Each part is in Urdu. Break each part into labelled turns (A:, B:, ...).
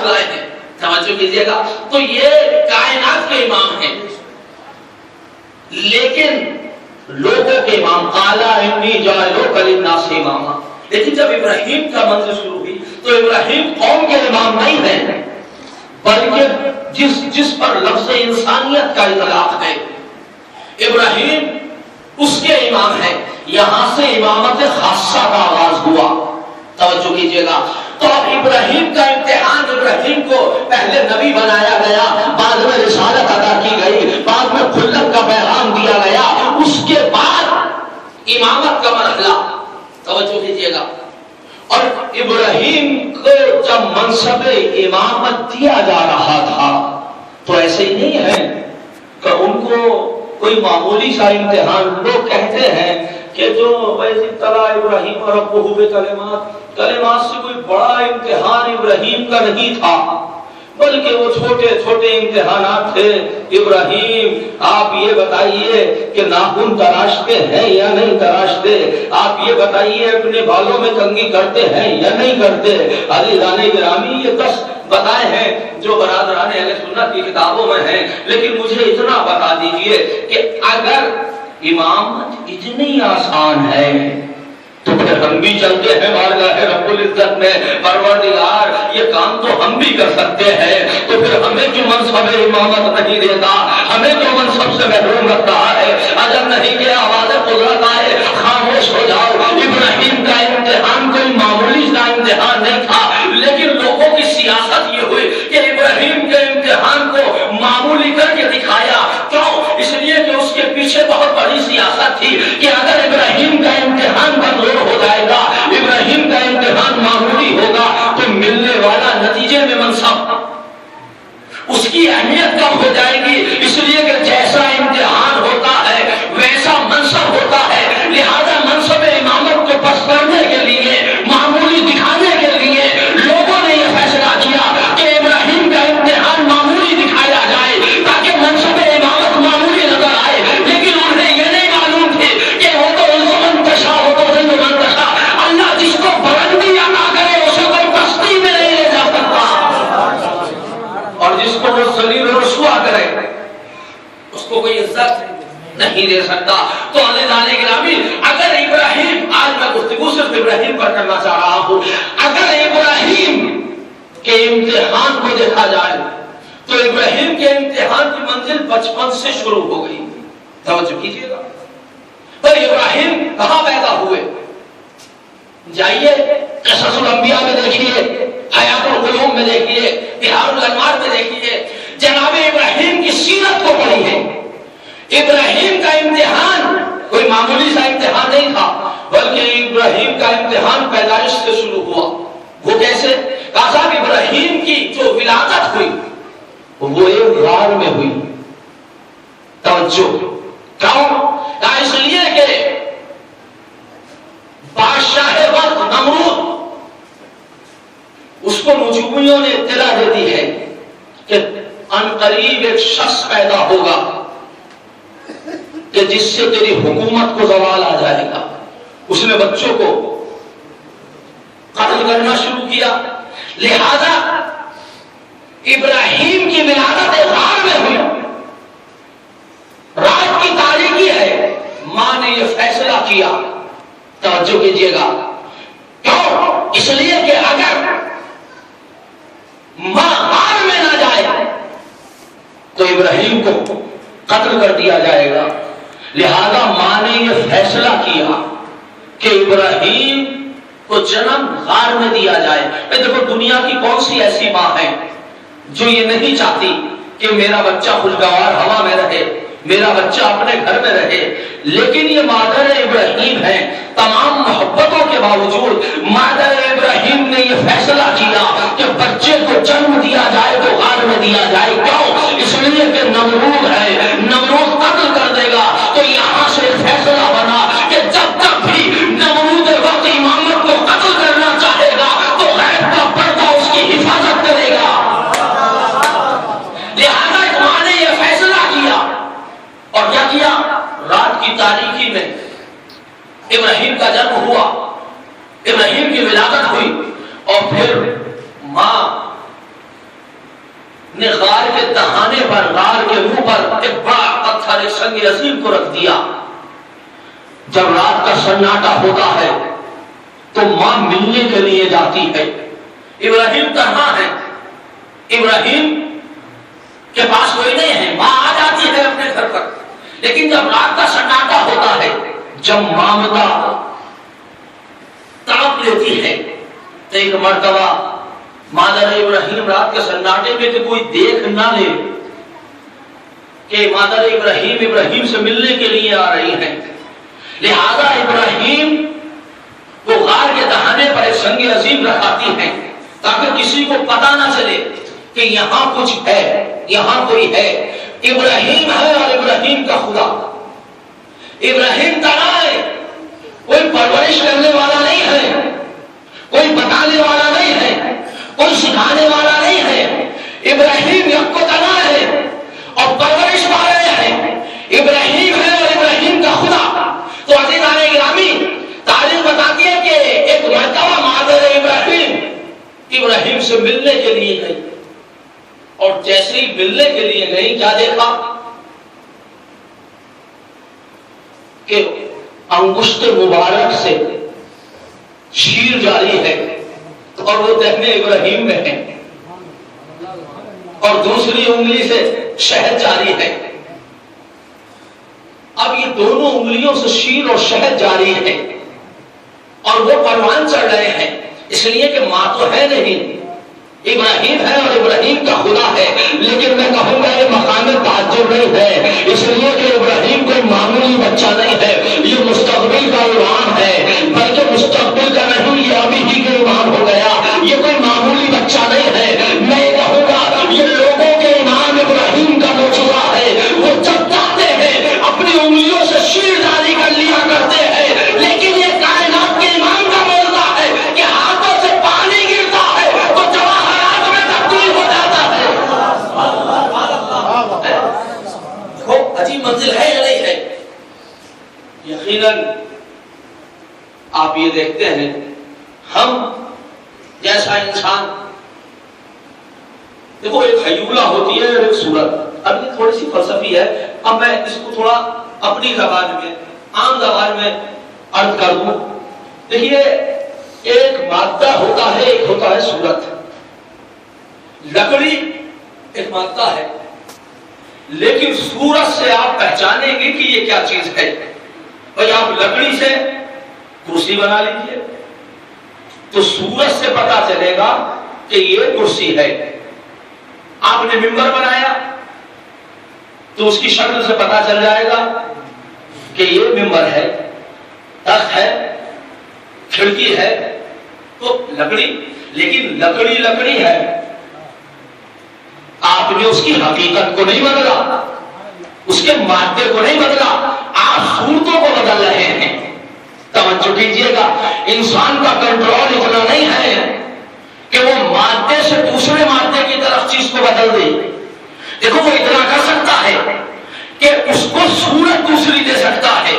A: لائے ہیں. توجہ کیجیے گا. تو یہ کائنات کے امام ہیں لیکن لوگوں کے امام. قالا انی جاعلک للناس اماما. لیکن جب ابراہیم کا منزل شروع ہوئی تو ابراہیم قوم کے امام نہیں ہیں بلکہ جس پر لفظ انسانیت کا اطلاق ہے ابراہیم اس کے امام ہے. یہاں سے امامت خاصہ کا آغاز ہوا. توجہ کیجیے گا. تو اب ابراہیم کا امتحان, ابراہیم کو پہلے نبی بنایا گیا, بعد میں رسالت عطا کی گئی, بعد میں خلت کا پیغام دیا گیا, اس کے بعد امامت کا مرحلہ. توجہ کیجیے گا. اور ابراہیم کو جب منصب امامت دیا جا رہا تھا تو ایسے ہی نہیں ہے کہ ان کو کوئی معمولی سا امتحان. لوگ کہتے ہیں کہ جو ویسے طلع ابراہیم اور ربہ کلمات سے کوئی بڑا امتحان ابراہیم کا نہیں تھا بلکہ وہ چھوٹے چھوٹے امتحانات تھے. ابراہیم آپ یہ بتائیے کہ ناخن تراشتے ہیں یا نہیں تراشتے, آپ یہ بتائیے اپنے بالوں میں کنگھی کرتے ہیں یا نہیں کرتے. عزیزان گرامی یہ 10 بتائے ہیں جو برادران اہل سنت کی کتابوں میں ہیں, لیکن مجھے اتنا بتا دیجئے کہ اگر امامت اتنی آسان ہے تو پھر ہم بھی چلتے ہیں بارگاہ رب العزت میں, پروردگار یہ کام تو ہم بھی کر سکتے ہیں, تو پھر ہمیں کیوں منصب امامت نہیں دیتا, ہمیں کیوں منصب سے محروم رکھ رہا ہے. اگر نہیں کہ آواز قدرت آئے خاموش ہو جاؤ. ابراہیم کا امتحان کوئی معمولی سا امتحان نہیں تھا, لیکن لوگوں کی سیاست یہ ہوئی کہ ابراہیم کے امتحان کو معمولی کر کے دکھایا. کیوں؟ اس لیے کہ اس کے پیچھے بہت بڑی سیاست تھی کہ اگر ابراہیم کا امتحان کمزور ہو جائے گا, ابراہیم کا امتحان معمولی ہوگا تو ملنے والا نتیجے میں منصب اس کی اہمیت کم ہو جائے گی. اس لیے کہ جیسا امتحان ہوتا ہے ویسا منصب ہوتا ہے. لہذا منصب امامت کو پس کرنے کے لیے, معمولی دکھانے کے لیے لوگوں نے یہ فیصلہ کیا کہ ابراہیم کا امتحان معمولی دکھایا جائے تاکہ منصب امامت معمولی نظر آئے. لیکن انہیں یہ نہیں معلوم تھے کہ وہ تو منتشا ہو تو منتشا, اللہ جس کو بلندی عطا کرے اسے کوئی پستی میں نہیں لے جا سکتا, اور جس کو وہ ذلیل و رسوا کرے اس کو کوئی عزت نہیں دے سکتا. تو عزیزان گرامی, اگر ابراہیم, آج میں گفتگو صرف ابراہیم پر کرنا چاہ رہا ہوں, اگر ابراہیم کے امتحان کو دیکھا جائے تو ابراہیم کے امتحان کی منزل بچپن سے شروع ہو گئی. توجہ کیجیے گا. پر ابراہیم کہاں پیدا ہوئے؟ جائیے قصص الانبیاء میں دیکھیے, حیات العلوم میں دیکھیے, بہار الانوار میں دیکھیے, جناب ابراہیم کی سیرت کو پڑھی ہے. ابراہیم کا امتحان کوئی معمولی سا امتحان نہیں تھا بلکہ ابراہیم کا امتحان پیدائش سے شروع ہوا. وہ کیسے؟ کہا صاحب ابراہیم کی جو ولادت ہوئی وہ ایک غار میں ہوئی. توجہ, کیوں؟ اس لیے کہ بادشاہ وقت نمرود اس کو نجومیوں نے اطلاع دے دی ہے کہ عنقریب ایک شخص پیدا ہوگا کہ جس سے تیری حکومت کو زوال آ جائے گا. اس نے بچوں کو قتل کرنا شروع کیا. لہذا ابراہیم کی ولادت غار میں ہوئی. رات کی تاریکی ہے, ماں نے یہ فیصلہ کیا. توجہ کیجیے گا. کیوں؟ اس لیے کہ اگر ماں غار میں نہ جائے تو ابراہیم کو قتل کر دیا جائے گا. لہذا ماں نے یہ فیصلہ کیا کہ ابراہیم کو جنم غار میں دیا جائے. دیکھو دنیا کی کون سی ایسی ماں ہے جو یہ نہیں چاہتی کہ میرا بچہ خوشگوار ہوا میں رہے, میرا بچہ اپنے گھر میں رہے. لیکن یہ مادر ابراہیم ہے. تمام محبتوں کے باوجود مادر ابراہیم نے یہ فیصلہ کیا کہ بچے کو جنم دیا جائے تو غار میں دیا جائے. کیوں؟ اس لیے کہ نمرود ہے, نمرود قتل کر دے گا. تو یہاں سے فیصلہ بنا کہ جب تک بھی نمرود وقت امامت کو قتل کرنا چاہے گا تو غیب کا پردہ اس کی حفاظت کرے گا. لہذا ماں نے یہ فیصلہ کیا اور کیا کیا؟ رات کی تاریکی میں ابراہیم کا جنم ہوا, ابراہیم کی ولادت ہوئی, اور پھر ماں نے غار کے دہانے پر، غار کے منہ پر ایک بڑا پتھر، ایک سنگ عظیم کو رکھ دیا۔ جب رات کا سناٹا ہوتا ہے تو ماں ملنے کے لیے جاتی ہے۔ ابراہیم کہاں ہے؟ ابراہیم کے پاس کوئی نہیں ہے، ماں آ جاتی ہے اپنے گھر پر، لیکن جب رات کا سناٹا ہوتا ہے، جب مامتا تڑپ لیتی ہے، تو ایک مرتبہ مادر ابراہیم رات کے سناٹے میں کہ کوئی دیکھ نہ لے کہ مادر ابراہیم سے ملنے کے لیے آ رہی ہے، لہذا ابراہیم وہ غار کے دہانے پر ایک سنگ عظیم رکھاتی ہے تاکہ کسی کو پتا نہ چلے کہ یہاں کچھ ہے، یہاں کوئی ہے۔ ابراہیم ہے اور ابراہیم کا خدا۔ ابراہیم تنہا ہے، کوئی پرورش کرنے والا نہیں ہے، کوئی بتانے والا نہیں ہے، کوئی سکھانے والا نہیں ہے۔ ابراہیم یک و تنہا ہے اور پرورش پا رہے ہیں۔ ابراہیم ہے اور ابراہیم کا خدا۔ تو عزیزان گرامی، تاریخ بتاتی ہے کہ ایک مرتبہ مادر ابراہیم سے ملنے کے لیے گئی، اور جیسے ہی ملنے کے لیے گئی کیا دیکھا کہ انگشت مبارک سے شیر جاری ہے اور وہ دہنے ابراہیم میں ہے، اور دوسری انگلی سے شہد جاری ہے۔ اب یہ دونوں انگلیوں سے شیر اور شہد جاری ہے اور وہ پروان چڑھ رہے ہیں، اس لیے کہ ماں تو ہے نہیں، ابراہیم ہے اور ابراہیم کا خدا ہے۔ لیکن میں کہوں گا یہ مقام تعجب نہیں ہے، اس لیے کہ ابراہیم کوئی معمولی بچہ نہیں ہے، یہ مستقبل کا امام ہے، بلکہ مستقبل کا نہیں، یہ ابھی ہی کے امام ہو گیا، یہ کوئی معمولی بچہ نہیں ہے۔ میں یہ کہوں گا یہ لوگوں کے امام ابراہیم کا موجودہ ہے، وہ جب چاہتے ہیں اپنی انگلیوں سے شیر جاری کر لیا کرتے ہیں، لیکن یہ کائنات کے امام کا موجودہ ہے کہ ہاتھوں سے پانی گرتا ہے تو جواہرات میں تبدیل ہو جاتا ہے۔ عجیب منزل ہے یا نہیں ہے؟ یقیناً آپ یہ دیکھتے ہیں ہم جیسا انسان، دیکھو ایک حیولہ ہوتی ہے اور ایک صورت۔ اب یہ تھوڑی سی فلسفی ہے، اب میں اس کو تھوڑا اپنی زبان میں، عام زبان میں عرض کر دوں۔ دیکھیے ایک مادہ ہوتا ہے، ایک ہوتا ہے صورت۔ لکڑی ایک مادہ ہے، لیکن صورت سے آپ پہچانیں گے کہ یہ کیا چیز ہے۔ بھائی آپ لکڑی سے کرسی بنا لیجیے تو صورت سے پتا چلے گا کہ یہ کرسی ہے۔ آپ نے ممبر بنایا تو اس کی شکل سے پتا چل جائے گا کہ یہ ممبر ہے، تخت ہے، کھڑکی ہے، تو لکڑی، لیکن لکڑی لکڑی ہے، آپ نے اس کی حقیقت کو نہیں بدلا، اس کے مادے کو نہیں بدلا، آپ صورتوں کو بدل رہے ہیں۔ توجہ کیجیے گا، انسان کا کنٹرول اتنا نہیں ہے کہ وہ مادے سے دوسرے مادے کی طرف چیز کو بدل دے۔ دیکھو وہ اتنا کر سکتا ہے کہ اس کو صورت دوسری دے سکتا ہے۔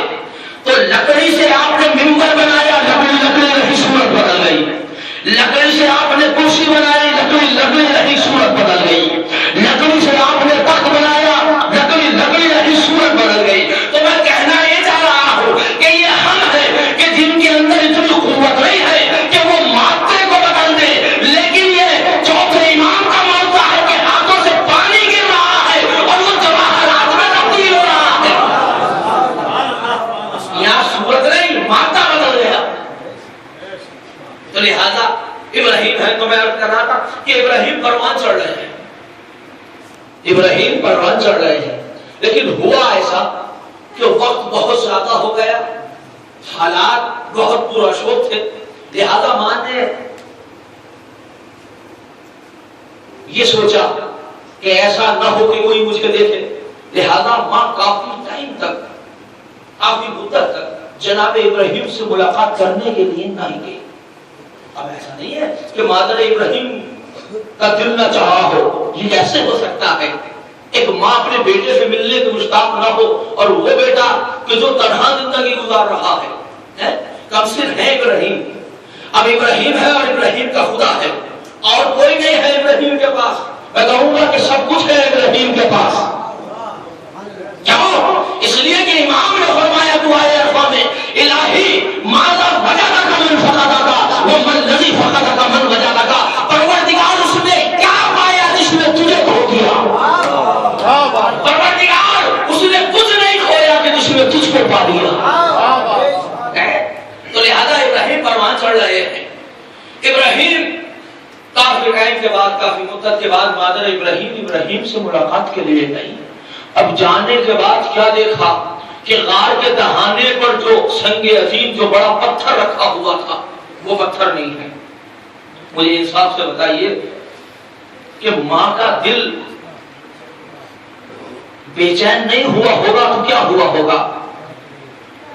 A: تو لکڑی سے آپ نے ممبر بنایا، لکڑی لکڑی رہی، صورت بدل گئی۔ لکڑی سے آپ نے کرسی بنائی، لکڑی لکڑی رہی، صورت بدل گئی۔ لکڑی سے آپ نے تخت بنایا، لکڑی لکڑی رہی، صورت بدل گئی۔ تو میں کہنا یہ چاہ رہا ہوں کہ یہ ہم ہیں کہ جن کے اندر اتنی قوت نہیں ہے کہ وہ مادے کو بدل دے، لیکن یہ چوتھے امام کا موقع ہے کہ ہاتھوں سے پانی گر رہا ہے اور وہ جواہرات میں تبدیل ہو رہا ہے۔ یہاں صورت نہیں، مادہ بدل گیا۔ تو لہذا ابراہیم ہے، تو میں عرض کر رہا تھا کہ ابراہیم پروان چڑھ رہے ہیں، ابراہیم پروان چڑھ رہے ہیں، لیکن ہوا ایسا کہ وقت بہت زیادہ ہو گیا، حالات بہت پراشوب تھے، لہذا ماں نے یہ سوچا کہ ایسا نہ ہو کہ کوئی مجھے دیکھے، لہذا ماں کافی ٹائم تک، کافی مدت تک جناب ابراہیم سے ملاقات کرنے کے لیے نہیں گئی۔ اب ایسا نہیں ہے کہ مادر ابراہیم کا دل نہ چاہا ہو، یہ کیسے ہو سکتا ہے؟ ایک ماں اپنے بیٹے سے ملنے کو مشتاق نہ ہو، اور وہ بیٹا کہ جو تنہا زندگی گزار رہا ہے، کم صرف ہے ابراہیم۔ اب ابراہیم ہے اور ابراہیم کا خدا ہے، اور کوئی نہیں ہے ابراہیم کے پاس، میں کہوں گا کہ سب کچھ ہے ابراہیم کے پاس. کیوں؟ اس لیے کہ امام نے فرمایا دعائے عرفہ میں الہی ماذا وجدک من فقدک ومن الذی فقدک من وجدک. پروردگار اس نے کیا پایا جس نے تجھے کھو دیا؟ پروردگار اس نے کچھ نہیں کھویا کہ جس نے تجھ کو پا دیا. تو لہذا ابراہیم پروان چڑھ رہے ہیں. ابراہیم کافی ٹائم کے بعد کافی مدت کے بعد مادر ابراہیم سے ملاقات کے لیے گئی. اب جانے کے بعد کیا دیکھا کہ غار کے دہانے پر جو سنگ عظیم جو بڑا پتھر رکھا ہوا تھا وہ پتھر نہیں ہے. مجھے انصاف سے بتائیے کہ ماں کا دل بے چین نہیں ہوا ہوگا تو کیا ہوا ہوگا؟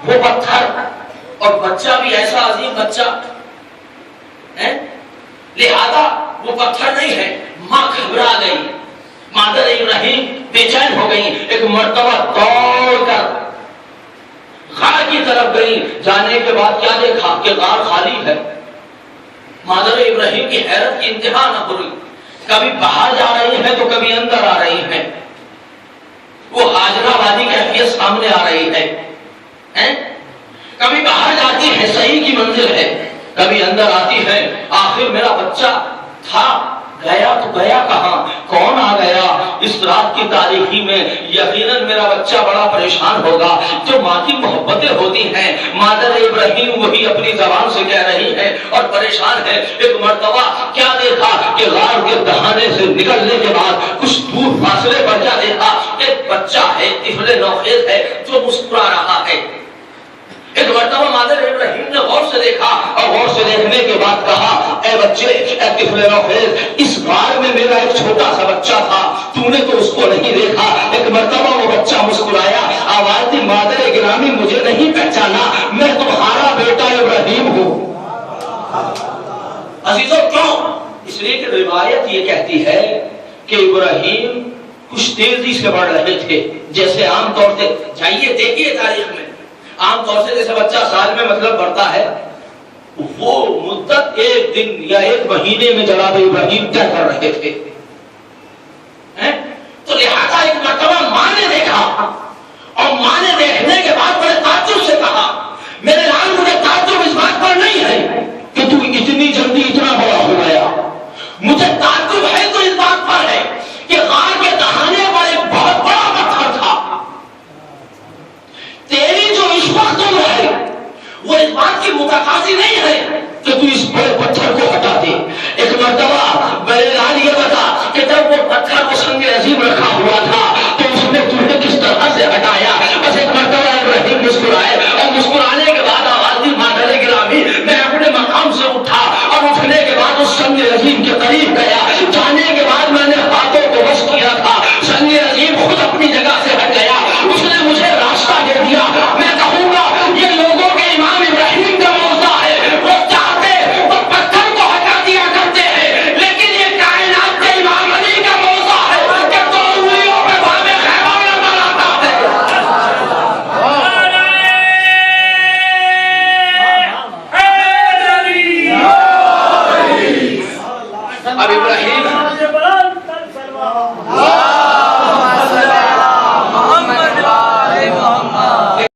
A: وہ پتھر اور بچہ بھی ایسا عظیم بچہ ہے. لہذا وہ پتھر نہیں ہے. ماں گھبرا گئی. مادر ابراہیم بے چین ہو گئی. ایک مرتبہ دوڑ کر غار کی طرف گئی. جانے کے بعد کیا دیکھا کہ غار خالی ہے. مادر ابراہیم کی حیرت کی انتہا نہ ہوئی. کبھی باہر جا رہی ہے تو کبھی اندر آ رہی ہے. وہ ہاجرہ وادی کی کیفیت سامنے آ رہی ہے. کبھی باہر جاتی ہے صحیح کی منزل ہے, کبھی اندر آتی ہے. آخر میرا بچہ تھا گیا تو گیا کہاں, کون آ گیا؟ اس رات کی تاریکی میں یقیناً میرا بچہ بڑا پریشان ہوگا. جو ماں کی محبتیں ہوتی ہیں مادر ابراہیم وہی اپنی زبان سے کہہ رہی ہے اور پریشان ہے. ایک مرتبہ کیا دیکھا کہ غار کے دہانے سے نکلنے کے بعد کچھ دور فاصلے پر کیا دیکھا, ایک بچہ ہے, طفل نوخیز ہے جو مسکرا رہا ہے. ایک مرتبہ مادر ابراہیم نے غور سے دیکھا اور غور سے دیکھنے کے بعد کہا, اے بچے, اے طفل نوخیز, اس غار میں میرا ایک چھوٹا سا بچہ تھا, تو نے تو اس کو نہیں دیکھا. ایک مرتبہ وہ بچہ مسکرایا, آواز دی, مادر گرامی مجھے نہیں پہچانا, میں تمہارا بیٹا ابراہیم ہوں. عزیزوں کیوں؟ اس لیے کہ روایت یہ کہتی ہے کہ ابراہیم کچھ تیزی سے بڑھ رہے تھے. جیسے عام طور سے جائیے دیکھیے تاریخ میں عام طور سے جیسے بچہ سال میں مطلب بڑھتا ہے, وہ مدت ایک دن یا ایک مہینے میں جناب ابراہیم طے کر رہے تھے. تو لہذا ایک مرتبہ ماں نے دیکھا اور ماں نے دیکھنے کے بعد بڑے تعجب سے کہا, میرے لال مجھے تعجب اس بات پر نہیں ہے کہ تو اتنی جلدی اتنا بڑا ہو گیا, مجھے تعجب ہے تو اس بات پر ہے کہ غار کے دہانے پر ایک بہت بڑا پتھر تھا. تیری جو اس وقت عمر ہے وہ اس بات کی متقاضی نہیں ہے کہ تو اس بڑے پتھر